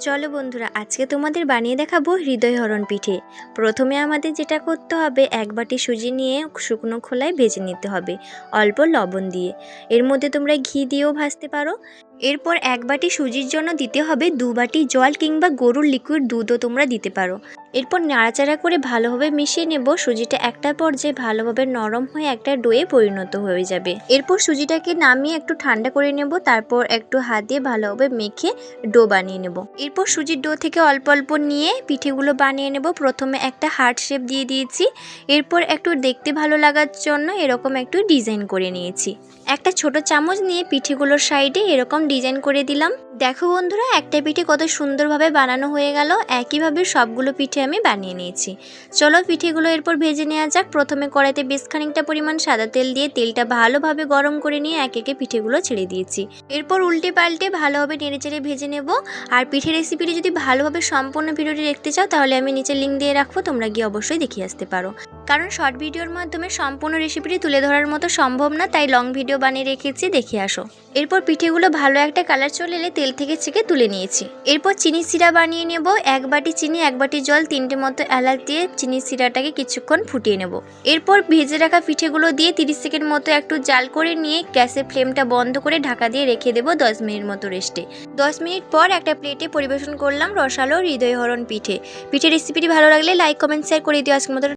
চলো বন্ধুরা, আজকে তোমাদের বানিয়ে দেখাবো হৃদয়হরণ পিঠে। প্রথমে আমাদের যেটা করতে হবে, এক বাটি সুজি নিয়ে শুকনো খোলায় ভেজে নিতে হবে অল্প লবণ দিয়ে। এর মধ্যে তোমরা ঘি দিয়েও ভাজতে পারো। এরপর এক বাটি সুজির জন্য দিতে হবে 2 বাটি জল কিংবা গরুর লিকুইড দুধও তোমরা দিতে পারো। এরপর নাড়াচাড়া করে ভালোভাবে মিশিয়ে নেব। সুজিটা একটা পর্যায়ে ভালোভাবে নরম হয়ে একটা ডোয়ে পরিণত হয়ে যাবে। এরপর সুজিটাকে নামিয়ে একটু ঠান্ডা করে নেব, তারপর একটু হাত দিয়ে ভালোভাবে মেখে ডো বানিয়ে নেব। এরপর সুজির ডো থেকে অল্প অল্প নিয়ে পিঠেগুলো বানিয়ে নেব। প্রথমে একটা হার্ট শেপ দিয়ে দিয়েছি, এরপর একটু দেখতে ভালো লাগার জন্য এরকম একটু ডিজাইন করে নিয়েছি। একটা ছোট চামচ নিয়ে পিঠেগুলোর সাইডে এরকম ডিজাইন করে দিলাম। দেখো বন্ধুরা, একটা পিঠে কত সুন্দরভাবে বানানো হয়ে গেল। একইভাবে সবগুলো পিঠে আমি বানিয়ে নিয়েছি। চলো পিঠেগুলো এরপর ভেজে নেওয়া যাক। প্রথমে কড়াইতে বেশ খানিকটা পরিমাণ সাদা তেল দিয়ে তেলটা ভালোভাবে গরম করে নিয়ে একে একে পিঠেগুলো ছেড়ে দিয়েছি। এরপর উল্টে পাল্টে ভালোভাবে নেড়েচেড়ে ভেজে নেব। আর পিঠে রেসিপিটি যদি ভালোভাবে সম্পূর্ণ ভিডিওটি দেখতে চাও তাহলে আমি নিচে লিঙ্ক দিয়ে রাখবো, তোমরা গিয়ে অবশ্যই দেখে আসতে পারো। কারণ শর্ট ভিডিওর মাধ্যমে সম্পূর্ণ রেসিপিটি তুলে ধরার মতো সম্ভব না, তাই লং ভিডিও বানিয়ে রেখেছি, দেখে আসো। এরপর পিঠেগুলো ভালো একটা কালার চলে এলে তেল থেকে ছেঁকে তুলে নিয়েছি। এরপর চিনি সিরা বানিয়ে নেব। এক বাটি চিনি, এক বাটি জল, 3টে মতো এলাচ দিয়ে চিনি সিরাটাকে কিছুক্ষণ ফুটিয়ে নেব। এরপর ভেজে রাখা পিঠেগুলো দিয়ে 30 সেকেন্ড মতো একটু জাল করে নিয়ে গ্যাসের ফ্লেমটা বন্ধ করে ঢাকা দিয়ে রেখে দেবো 10 মিনিট মতো রেস্টে। 10 মিনিট পর একটা প্লেটে পরিবেশন করলাম রসালো হৃদয়হরণ পিঠে। পিঠে রেসিপিটি ভালো লাগলে লাইক, কমেন্ট, শেয়ার করে দিও। আজকের মতো